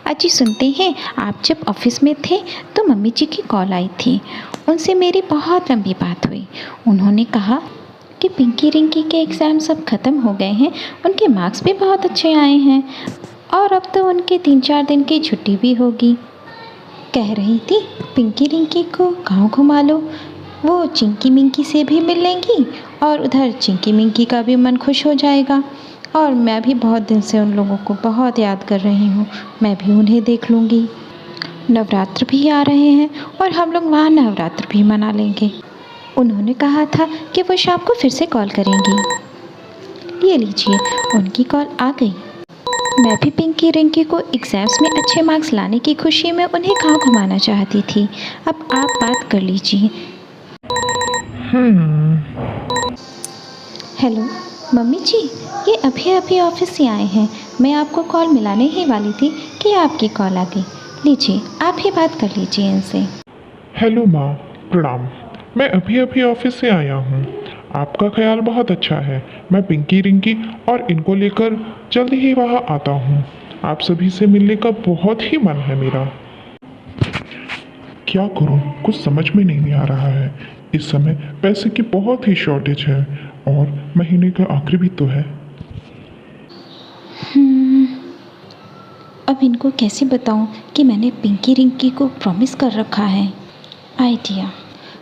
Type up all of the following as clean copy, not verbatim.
अजी सुनते हैं, आप जब ऑफिस में थे तो मम्मी जी की कॉल आई थी। उनसे मेरी बहुत लंबी बात हुई। उन्होंने कहा कि पिंकी रिंकी के एग्ज़ाम सब ख़त्म हो गए हैं, उनके मार्क्स भी बहुत अच्छे आए हैं और अब तो उनके 3-4 दिन की छुट्टी भी होगी। कह रही थी पिंकी रिंकी को गाँव घुमा लो, वो चिंकी मिंकी से भी मिल लेंगी और उधर चिंकी मिंकी का भी मन खुश हो जाएगा। और मैं भी बहुत दिन से उन लोगों को बहुत याद कर रही हूँ, मैं भी उन्हें देख लूँगी। नवरात्र भी आ रहे हैं और हम लोग वहाँ नवरात्र भी मना लेंगे। उन्होंने कहा था कि वो शाम को फिर से कॉल करेंगी। ये लीजिए, उनकी कॉल आ गई। मैं भी पिंकी रिंकी को एग्ज़ाम्स में अच्छे मार्क्स लाने की खुशी में उन्हें गाँव घुमाना चाहती थी। अब आप बात कर लीजिए। हेलो मम्मी जी, ये अभी अभी ऑफिस से आए हैं। मैं आपको कॉल मिलाने ही वाली थी कि आपकी कॉल आ गई। लीजिए, आप ही बात कर लीजिए इनसे। हेलो माँ, प्रणाम। मैं अभी अभी ऑफिस से आया हूँ। आपका ख्याल बहुत अच्छा है। मैं पिंकी रिंकी और इनको लेकर जल्दी ही वहाँ आता हूँ। आप सभी से मिलने का बहुत ही मन है मेरा। क्या करूँ, कुछ समझ में नहीं आ रहा है। इस समय पैसे की बहुत ही शॉर्टेज है और महीने का आखिरी भी तो है। अब इनको कैसे बताऊं कि मैंने पिंकी रिंकी को प्रॉमिस कर रखा है। आइडिया।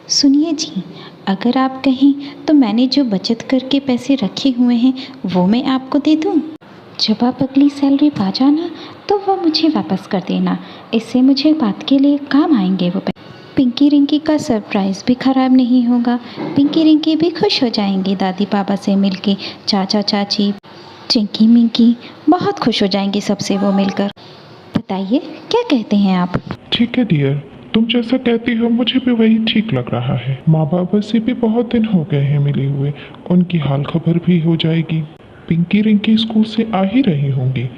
सुनिए जी, अगर आप कहें तो मैंने जो बचत करके पैसे रखे हुए हैं वो मैं आपको दे दूं। जब आप अगली सैलरी पा जाना तो वो मुझे वापस कर देना। इससे मुझे बात के लिए काम आएंगे वो पैसे। पिंकी रिंकी का सरप्राइज़ भी ख़राब नहीं होगा। पिंकी रिंकी भी खुश हो जाएंगी दादी पापा से मिलके। चाचा चाची, चिंकी मिंकी बहुत खुश हो जाएंगे सबसे वो मिलकर। बताइए क्या कहते हैं आप? ठीक है डियर, तुम जैसा कहती हो मुझे भी वही ठीक लग रहा है। माँ बाप से भी बहुत दिन हो गए हैं मिले हुए, उनकी हाल खबर भी हो जाएगी। पिंकी रिंकी स्कूल से आ ही रही होंगी।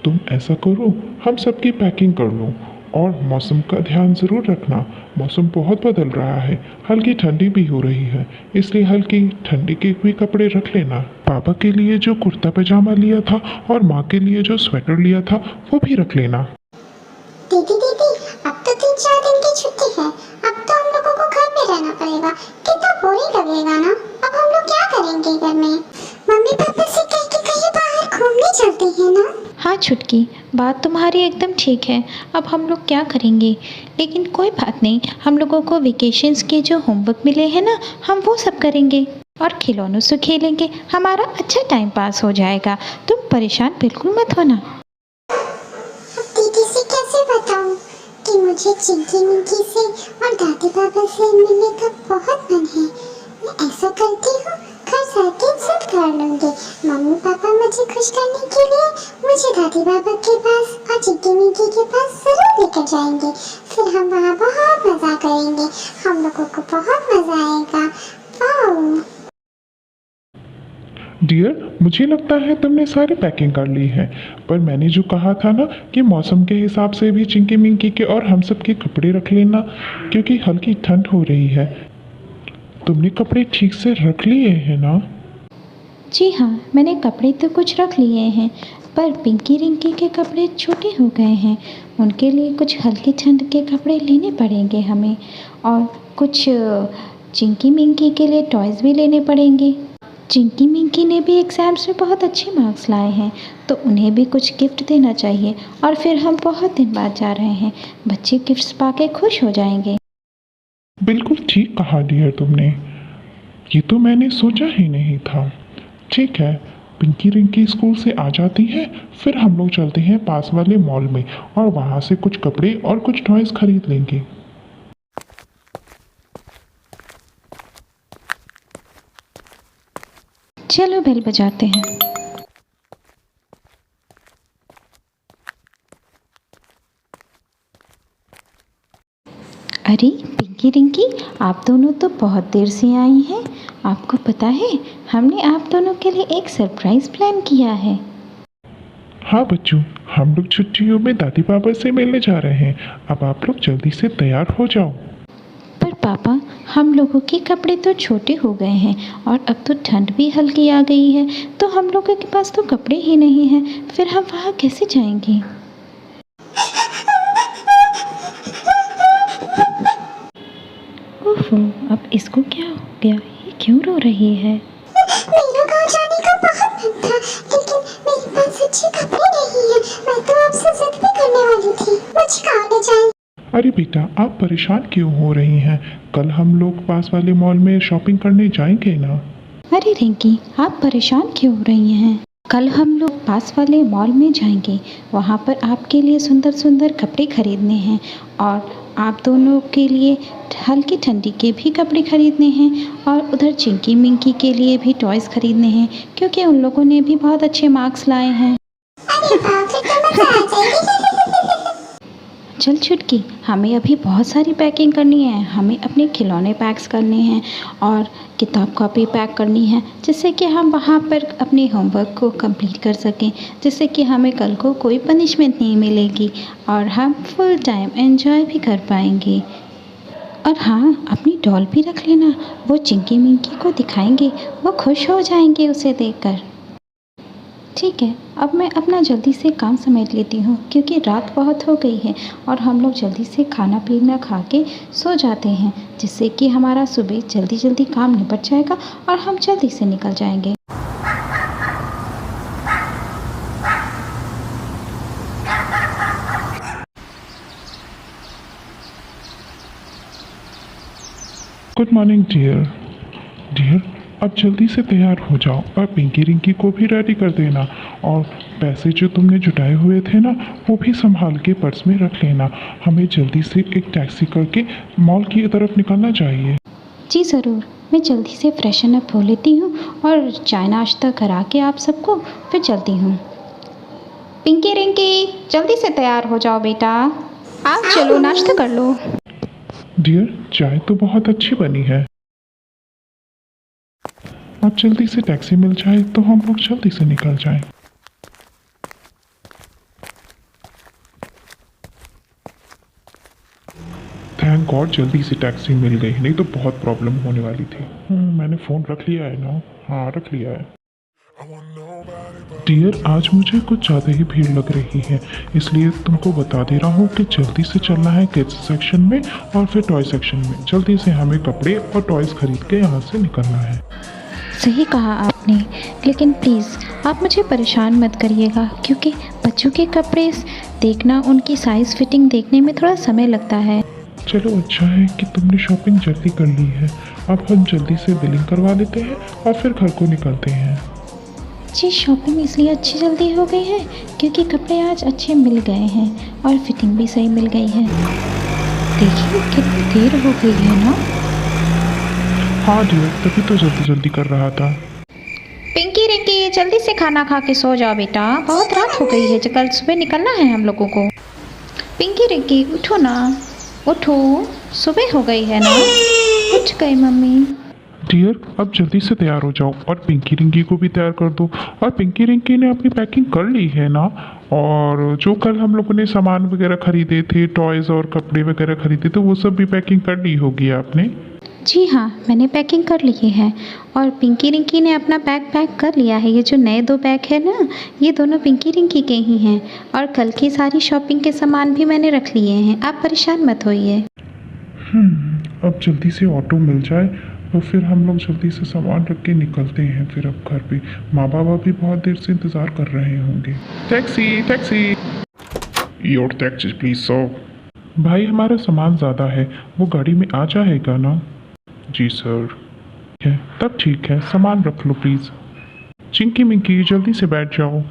तुम ऐसा करो, हम सबकी पैकिंग कर लो और मौसम का ध्यान ज़रूर रखना। मौसम बहुत बदल रहा है, हल्की ठंडी भी हो रही है, इसलिए हल्की ठंडी के भी कपड़े रख लेना। पापा के लिए जो कुर्ता पजामा लिया था और माँ के लिए जो स्वेटर लिया था वो भी रख लेना। दीदी दीदी, अब तो 3-4 दिन की छुट्टी है। अब तो हम लोगों को घर में रहना पड़ेगा। कितना बोरिंग लगेगा ना। अब हम लोग क्या करेंगे घर में? मम्मी पापा से कह के कहीं बाहर घूमने चलते हैं ना। हाँ छुटकी, बात तुम्हारी एकदम ठीक है। अब हम लोग क्या करेंगे, लेकिन कोई बात नहीं, हम लोगों को वेकेशंस के जो होमवर्क मिले हैं ना, हम वो सब करेंगे और खिलौनों से खेलेंगे। हमारा अच्छा टाइम पास हो जाएगा। तुम परेशान बिल्कुल मत होना। दीदी से कैसे बताऊं कि मुझे चिंकी मिंकी से और दादी बाबा से मिलने का बहुत मन है। मैं ऐसा करती हूँ, घर जाके सब कर लूँगी। मम्मी पापा मुझे खुश करने के लिए मुझे दादी बाबा के पास और चिंकी मिंकी के पास जरूर लेकर जाएंगे। फिर हम वहाँ बहुत मज़ा करेंगे। हम लोगों को बहुत मज़ा आएगा। वाओ। डियर, मुझे लगता है तुमने सारी पैकिंग कर ली है, पर मैंने जो कहा था ना कि मौसम के हिसाब से भी चिंकी मिंकी के और हम सब के कपड़े रख लेना, क्योंकि हल्की ठंड हो रही है। तुमने कपड़े ठीक से रख लिए हैं ना? जी हाँ, मैंने कपड़े तो कुछ रख लिए हैं, पर पिंकी रिंकी के कपड़े छोटे हो गए हैं। उनके लिए कुछ हल्की ठंड के कपड़े लेने पड़ेंगे हमें और कुछ चिंकी मिंकी के लिए टॉयज़ भी लेने पड़ेंगे। चिंकी मिंकी ने भी एग्ज़ाम्स में बहुत अच्छे मार्क्स लाए हैं, तो उन्हें भी कुछ गिफ्ट देना चाहिए। और फिर हम बहुत दिन बाद जा रहे हैं, बच्चे गिफ्ट्स पाके खुश हो जाएंगे। बिल्कुल ठीक कहा डियर तुमने, ये तो मैंने सोचा ही नहीं था। ठीक है, पिंकी रिंकी स्कूल से आ जाती है, फिर हम लोग चलते हैं पास वाले मॉल में और वहाँ से कुछ कपड़े और कुछ टॉयज़ खरीद लेंगे। चलो बेल बजाते हैं। अरे पिंकी रिंकी, आप दोनों तो बहुत देर से आई हैं। आपको पता है, हमने आप दोनों के लिए एक सरप्राइज़ प्लान किया है। हाँ बच्चों, हम लोग छुट्टियों में दादी पापा से मिलने जा रहे हैं। अब आप लोग जल्दी से तैयार हो जाओ। पर पापा, हम लोगों के कपड़े तो छोटे हो गए हैं और अब तो ठंड भी हल्की आ गई है, तो हम लोगों के पास तो कपड़े ही नहीं हैं, फिर हम वहाँ कैसे जाएंगे? ओहो, अब इसको क्या हो गया? ये क्यों रो रही है? मेरा गाँव जाने का बहुत मन था, लेकिन मेरे पास अच्छे कपड़े नहीं हैं। मैं तो आपसे जिद भी करने वाली थी, मुझे गाँव ले जाएं। अरे बेटा, आप परेशान क्यों हो रही हैं? कल हम लोग पास वाले मॉल में शॉपिंग करने जाएंगे ना। अरे रिंकी, आप परेशान क्यों हो रही हैं? कल हम लोग पास वाले मॉल में जाएंगे, वहाँ पर आपके लिए सुंदर सुंदर कपड़े खरीदने हैं और आप दोनों के लिए हल्की ठंडी के भी कपड़े खरीदने हैं और उधर चिंकी मिंकी के लिए भी टॉयज़ खरीदने हैं, क्योंकि उन लोगों ने भी बहुत अच्छे मार्क्स लाए हैं। अरे बाप रे, तो मजा आ जाएगी। चल छुटकी, हमें अभी बहुत सारी पैकिंग करनी है। हमें अपने खिलौने पैक्स करने हैं और किताब कॉपी पैक करनी है, जिससे कि हम वहाँ पर अपने होमवर्क को कंप्लीट कर सकें, जिससे कि हमें कल को कोई पनिशमेंट नहीं मिलेगी और हम फुल टाइम एंजॉय भी कर पाएंगे। और हाँ, अपनी डॉल भी रख लेना, वो चिंकी मिंकी को दिखाएंगे, वो खुश हो जाएंगे उसे देखकर। ठीक है, अब मैं अपना जल्दी से काम समेट लेती हूँ, क्योंकि रात बहुत हो गई है और हम लोग जल्दी से खाना पीना खा के सो जाते हैं, जिससे कि हमारा सुबह जल्दी जल्दी काम निपट जाएगा और हम जल्दी से निकल जाएंगे। Good morning dear. डियर, अब जल्दी से तैयार हो जाओ और पिंकी रिंकी को भी रेडी कर देना, और पैसे जो तुमने जुटाए हुए थे ना, वो भी संभाल के पर्स में रख लेना। हमें जल्दी से एक टैक्सी करके मॉल की तरफ निकलना चाहिए। जी ज़रूर, मैं जल्दी से फ्रेशन अप हो लेती हूँ और चाय नाश्ता करा के आप सबको फिर चलती हूँ। पिंकी रिंकी, जल्दी से तैयार हो जाओ बेटा, आप चलो नाश्ता कर लो। डियर, चाय तो बहुत अच्छी बनी है। अब जल्दी से टैक्सी मिल जाए तो हम लोग जल्दी से निकल जाएं। थैंक गॉड जल्दी से टैक्सी मिल गई, नहीं तो बहुत प्रॉब्लम होने वाली थी। मैंने फ़ोन रख लिया है ना? हाँ, रख लिया है। डियर, आज मुझे कुछ ज़्यादा ही भीड़ लग रही है, इसलिए तुमको बता दे रहा हूँ कि जल्दी से चलना है किड्स सेक्शन में और फिर टॉय सेक्शन में। जल्दी से हमें कपड़े और टॉयज़ खरीद के यहाँ से निकलना है। सही कहा आपने, लेकिन प्लीज़ आप मुझे परेशान मत करिएगा, क्योंकि बच्चों के कपड़े देखना, उनकी साइज़ फिटिंग देखने में थोड़ा समय लगता है। चलो, अच्छा है कि तुमने शॉपिंग जल्दी कर ली है। अब हम जल्दी से बिलिंग करवा लेते हैं और फिर घर को निकलते हैं। जी, शॉपिंग इसलिए अच्छी जल्दी हो गई है क्योंकि कपड़े आज अच्छे मिल गए हैं और फिटिंग भी सही मिल गई है। देखिए कितनी देर हो गई है ना। हाँ डियर, तभी तो जल्दी जल्दी कर रहा था। पिंकी रिंकी, जल्दी से खाना खा के सो जाओ बेटा, बहुत रात हो गई है, कल सुबह निकलना है हम लोगों को। पिंकी रिंकी, उठो ना, उठो, सुबह हो गई है ना। उठ गई मम्मी। डियर, अब जल्दी से तैयार हो जाओ और पिंकी रिंकी को भी तैयार कर दो। और पिंकी रिंकी ने अपनी पैकिंग कर ली है ना? और जो कल हम लोगों ने सामान वगैरह खरीदे थे, टॉयज़ और कपड़े वगैरह खरीदे थे, वो सब भी पैकिंग कर ली होगी आपने? जी हाँ, मैंने पैकिंग कर ली है और पिंकी रिंकी ने अपना बैग पैक कर लिया है। ये जो नए 2 बैग है ना, ये दोनों पिंकी रिंकी के ही हैं और कल की सारी शॉपिंग के सामान भी मैंने रख लिए हैं, आप परेशान मत होइए। अब जल्दी से ऑटो मिल जाए तो फिर हम लोग जल्दी से सामान रख के निकलते हैं। फिर अब घर पे माँ बाबा भी बहुत देर से इंतज़ार कर रहे होंगे। Taxi taxi, your taxi please sir. भाई, हमारा सामान ज़्यादा है, वो गाड़ी में आ जाएगा ना? जी सर। है, तब ठीक है, सामान रख लो प्लीज़। चिंकी मिंकी, जल्दी से बैठ जाओ।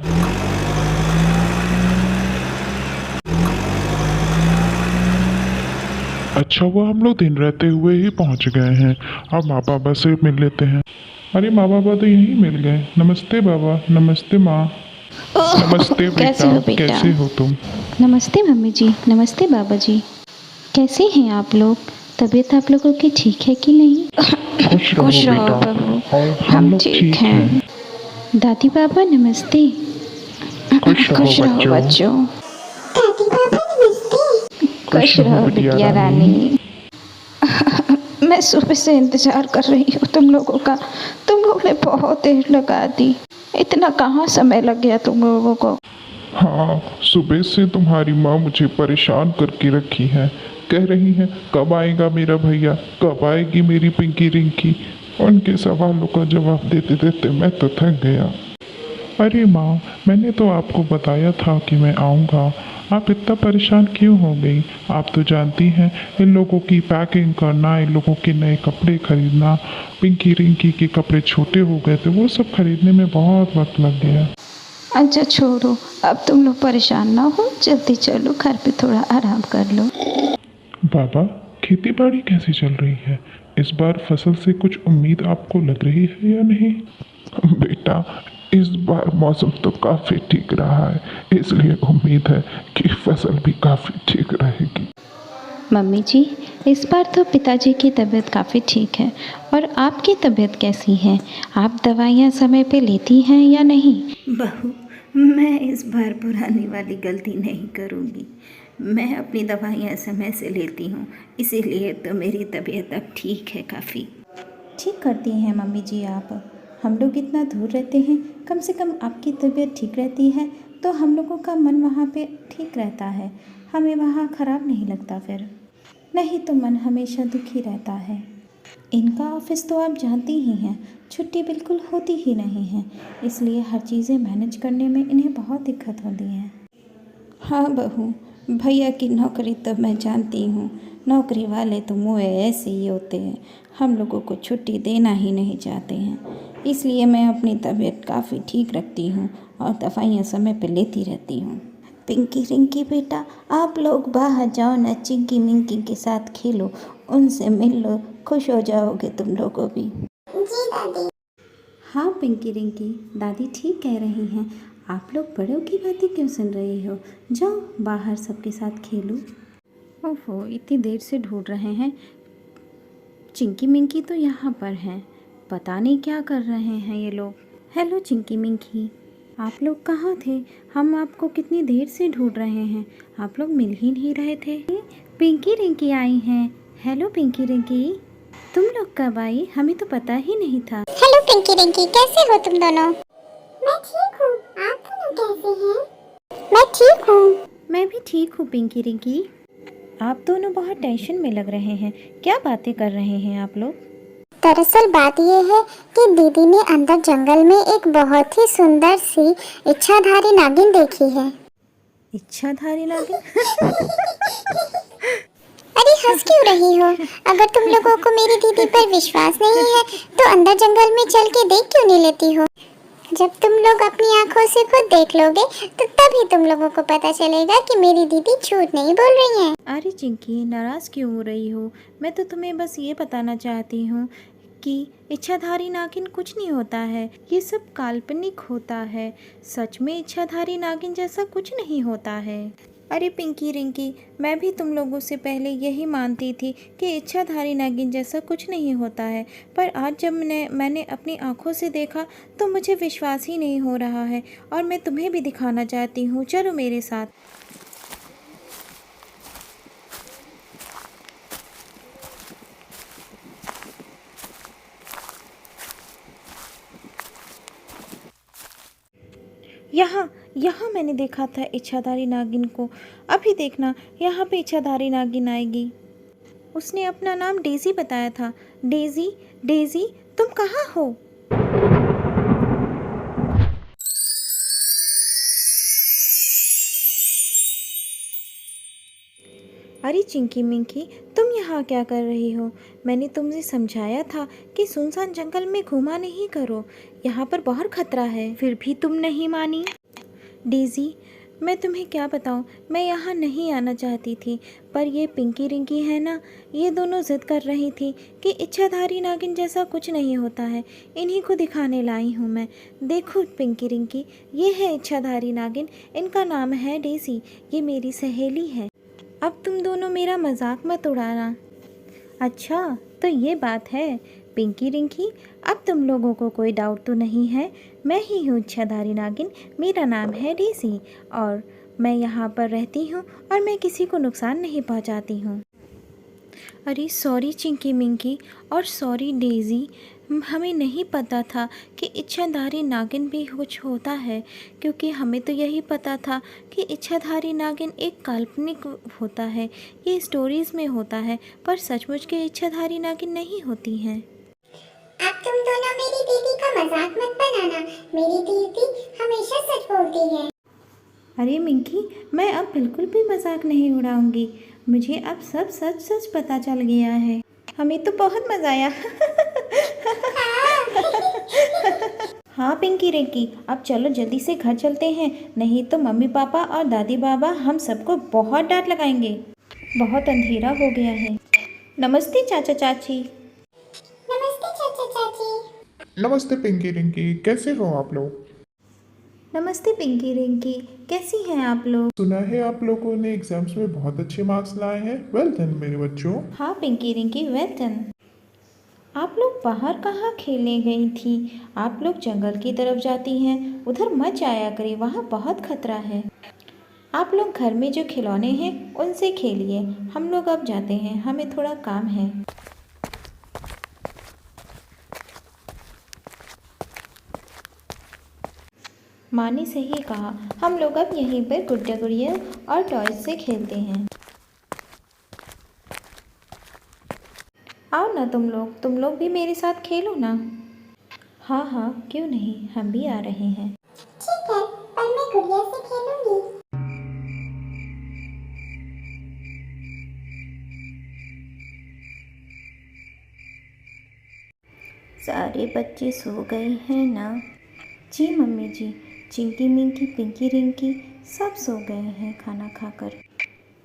अच्छा हुआ हम लोग दिन रहते हुए ही पहुंच गए हैं। अब माँ बाबा से मिल लेते हैं। अरे माँ बाबा तो यहीं मिल गए। नमस्ते बाबा, नमस्ते माँ। नमस्ते कैसे हो बेटा? कैसे हो तुम? नमस्ते मम्मी जी, नमस्ते बाबा जी, कैसे हैं आप लोग? तबीयत आप लोगों की ठीक है कि नहीं? खुश रहो बाबू, हम लोग ठीक हैं। दादी बाबा नमस्ते। खुश रहो बच्चों। दादी बाबा नमस्ते। खुश रहो बिटिया रानी। मैं सुबह से इंतज़ार कर रही हूँ तुम लोगों का। तुम लोग ने बहुत देर लगा दी। इतना कहाँ समय लग गया तुम लोगों को? हाँ, सुबह से तुम्हारी माँ मुझे परेशान करके रखी है। कह रही है कब आएगा मेरा भैया, कब आएगी मेरी पिंकी रिंकी। उनके सवालों का जवाब देते देते मैं तो थक गया। अरे माँ, मैंने तो आपको बताया था कि मैं आऊँगा। आप इतना परेशान क्यों हो गई? आप तो जानती हैं इन लोगों की पैकिंग करना, इन लोगों के नए कपड़े खरीदना। पिंकी रिंकी के कपड़े छोटे हो गए थे, वो सब खरीदने में बहुत वक्त लग गया। अच्छा छोड़ो, अब तुम लोग परेशान ना हो, जल्दी चलो घर पे थोड़ा आराम कर लो। बाबा, खेती बाड़ी कैसी चल रही है? इस बार फसल से कुछ उम्मीद आपको लग रही है या नहीं? बेटा, इस बार मौसम तो काफ़ी ठीक रहा है, इसलिए उम्मीद है कि फसल भी काफ़ी ठीक रहेगी। मम्मी जी, इस बार तो पिताजी की तबीयत काफ़ी ठीक है। और आपकी तबीयत कैसी है? आप दवाइयाँ समय पे लेती हैं या नहीं? बहू, मैं इस बार पुरानी वाली गलती नहीं करूँगी। मैं अपनी दवाइयाँ समय से लेती हूँ, इसीलिए तो मेरी तबीयत अब ठीक है काफ़ी। ठीक करती हैं मम्मी जी आप। हम लोग इतना दूर रहते हैं, कम से कम आपकी तबीयत ठीक रहती है तो हम लोगों का मन वहाँ पे ठीक रहता है। हमें वहाँ ख़राब नहीं लगता फिर। नहीं तो मन हमेशा दुखी रहता है। इनका ऑफिस तो आप जानती ही हैं, छुट्टी बिल्कुल होती ही नहीं है, इसलिए हर चीज़ें मैनेज करने में इन्हें बहुत दिक्कत होती है। हाँ बहू, भैया की नौकरी तो मैं जानती हूँ। नौकरी वाले तो मुँह ऐसे ही होते हैं, हम लोगों को छुट्टी देना ही नहीं चाहते हैं। इसलिए मैं अपनी तबीयत काफ़ी ठीक रखती हूँ और दवाइयाँ समय पे लेती रहती हूँ। पिंकी रिंकी बेटा, आप लोग बाहर जाओ ना, चिंकी मिंकी के साथ खेलो, उनसे मिल लो, खुश हो जाओगे तुम लोगों भी। जी दादी। हाँ पिंकी रिंकी, दादी ठीक कह रही हैं। आप लोग बड़ों की बातें क्यों सुन रही हो? जाओ बाहर सबके साथ खेलो। ओहो, इतनी देर से ढूंढ रहे हैं। चिंकी मिंकी तो यहाँ पर हैं, पता नहीं क्या कर रहे हैं ये लोग। हेलो चिंकी मिंकी, आप लोग कहाँ थे? हम आपको कितनी देर से ढूंढ रहे हैं, आप लोग मिल ही नहीं रहे थे। पिंकी रिंकी आई हैं। हेलो पिंकी रिंकी, तुम लोग कब आई? हमें तो पता ही नहीं था। हेलो पिंकी रिंकी, कैसे हो तुम दोनों? मैं ठीक हूँ, आप दोनों कैसे हैं? मैं ठीक हूँ। मैं भी ठीक हूँ पिंकी रिंकी। आप दोनों बहुत टेंशन में लग रहे हैं, क्या बातें कर रहे हैं आप लोग? दरअसल बात यह है कि दीदी ने अंदर जंगल में एक बहुत ही सुंदर सी इच्छाधारी नागिन देखी है। इच्छाधारी नागिन? अरे हंस क्यों रही हो? अगर तुम लोगों को मेरी दीदी पर विश्वास नहीं है तो अंदर जंगल में चल के देख क्यों नहीं लेती हो? जब तुम लोग अपनी आंखों से खुद देख लोगे तो तभी तुम लोगों को पता चलेगा कि मेरी दीदी झूठ नहीं बोल रही है। अरे चिंकी, नाराज़ क्यों हो रही हो? मैं तो तुम्हें बस ये बताना चाहती हूँ कि इच्छाधारी नागिन कुछ नहीं होता है, ये सब काल्पनिक होता है। सच में इच्छाधारी नागिन जैसा कुछ नहीं होता है। अरे पिंकी रिंकी, मैं भी तुम लोगों से पहले यही मानती थी कि इच्छाधारी नागिन जैसा कुछ नहीं होता है, पर आज जब मैंने अपनी आंखों से देखा तो मुझे विश्वास ही नहीं हो रहा है और मैं तुम्हें भी दिखाना चाहती हूँ। चलो मेरे साथ। यहाँ यहाँ मैंने देखा था इच्छाधारी नागिन को। अभी देखना, यहाँ पे इच्छाधारी नागिन आएगी। उसने अपना नाम डेज़ी बताया था। डेज़ी, डेज़ी, तुम कहाँ हो? अरे चिंकी मिंकी, तुम यहाँ क्या कर रही हो? मैंने तुमसे समझाया था कि सुनसान जंगल में घूमा नहीं करो, यहाँ पर बहुत खतरा है, फिर भी तुम नहीं मानी। डेज़ी, मैं तुम्हें क्या बताऊँ, मैं यहाँ नहीं आना चाहती थी, पर ये पिंकी रिंकी है ना, ये दोनों ज़िद कर रही थी कि इच्छाधारी नागिन जैसा कुछ नहीं होता है। इन्हीं को दिखाने लाई हूँ मैं। देखो पिंकी रिंकी, ये है इच्छाधारी नागिन, इनका नाम है डेज़ी, ये मेरी सहेली है। अब तुम दोनों मेरा मजाक मत उड़ाना। अच्छा, तो ये बात है पिंकी रिंकी, अब तुम लोगों को कोई डाउट तो नहीं है? मैं ही हूँ इच्छाधारी नागिन, मेरा नाम है डेज़ी और मैं यहाँ पर रहती हूँ और मैं किसी को नुकसान नहीं पहुँचाती हूँ। अरे सॉरी चिंकी मिंकी और सॉरी डेज़ी, हमें नहीं पता था कि इच्छाधारी नागिन भी कुछ होता है, क्योंकि हमें तो यही पता था कि इच्छाधारी नागिन एक काल्पनिक होता है, ये स्टोरीज़ में होता है, पर सचमुच के इच्छाधारी नागिन नहीं होती हैं। अब तुम दोनों मेरी दीदी का मजाक मत बनाना। मेरी दीदी हमेशा सच बोलती है। अरे मिंकी, मैं अब बिल्कुल भी मजाक नहीं उड़ाऊंगी। मुझे अब सब सच सच पता चल गया है। हमें तो बहुत मज़ा आया। हाँ पिंकी रिंकी, अब चलो जल्दी से घर चलते हैं, नहीं तो मम्मी पापा और दादी बाबा हम सबको बहुत डांट लगाएंगे। बहुत अंधेरा हो गया है। नमस्ते चाचा चाची। नमस्ते चाचा चाची। नमस्ते पिंकी रिंकी, कैसे हो आप लोग? नमस्ते पिंकी रिंकी, कैसी हैं आप लोग? सुना है आप लोगों ने एग्जाम्स में बहुत अच्छे मार्क्स लाए हैं। वेल डन मेरे बच्चों। हाँ पिंकी रिंकी, वेल डन। आप लोग बाहर कहाँ खेलने गई थी? आप लोग जंगल की तरफ जाती हैं, उधर मत जाया करें, वहाँ बहुत खतरा है। आप लोग घर में जो खिलौने हैं उनसे खेलिए, हम लोग अब जाते हैं, हमें थोड़ा काम है। माँ ने सही कहा, हम लोग अब यहीं पर गुड्डा गुड़िया और टॉयज से खेलते हैं। आओ ना तुम लोग भी मेरे साथ खेलो ना। हाँ हाँ, क्यों नहीं, हम भी आ रहे हैं। ठीक है, पर मैं गुड़िया से खेलूंगी। सारे बच्चे सो गए हैं ना? जी मम्मी जी, चिंकी मिंकी पिंकी रिंकी सब सो गए हैं खाना खाकर।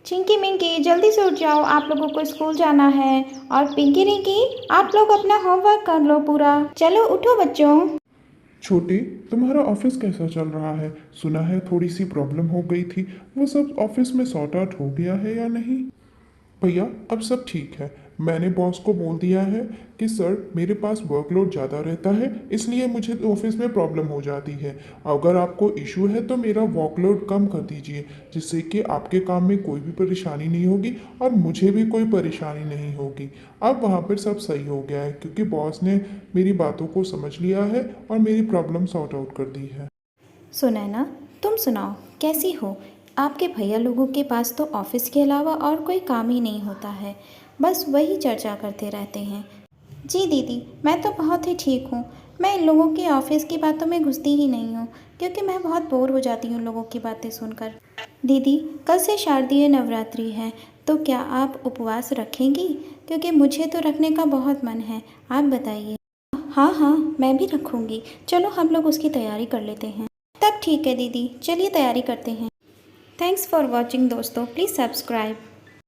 चिंकी मिंकी जल्दी से उठ जाओ, आप लोगों को स्कूल जाना है। और पिंकी रिंकी आप लोग अपना होमवर्क कर लो पूरा। चलो उठो बच्चों। छोटे, तुम्हारा ऑफिस कैसा चल रहा है? सुना है थोड़ी सी प्रॉब्लम हो गई थी, वो सब ऑफिस में सॉर्ट आउट हो गया है या नहीं? भैया अब सब ठीक है। मैंने बॉस को बोल दिया है कि सर मेरे पास वर्कलोड ज़्यादा रहता है, इसलिए मुझे ऑफिस में प्रॉब्लम हो जाती है। अगर आपको इशू है तो मेरा वर्कलोड कम कर दीजिए, जिससे कि आपके काम में कोई भी परेशानी नहीं होगी और मुझे भी कोई परेशानी नहीं होगी। अब वहाँ पर सब सही हो गया है, क्योंकि बॉस ने मेरी बातों को समझ लिया है और मेरी प्रॉब्लम सॉर्ट आउट कर दी है। सुनैना, तुम सुनाओ कैसी हो? आपके भैया लोगों के पास तो ऑफिस के अलावा और कोई काम ही नहीं होता है, बस वही चर्चा करते रहते हैं। जी दीदी, मैं तो बहुत ही ठीक हूँ। मैं इन लोगों की ऑफिस की बातों में घुसती ही नहीं हूँ, क्योंकि मैं बहुत बोर हो जाती हूँ लोगों की बातें सुनकर। दीदी, कल से शारदीय नवरात्रि है, तो क्या आप उपवास रखेंगी? क्योंकि मुझे तो रखने का बहुत मन है, आप बताइए। हाँ हाँ, मैं भी रखूँगी। चलो हम लोग उसकी तैयारी कर लेते हैं। तब ठीक है दीदी, चलिए तैयारी करते हैं। थैंक्स फॉर वॉचिंग दोस्तों, प्लीज़ सब्सक्राइब।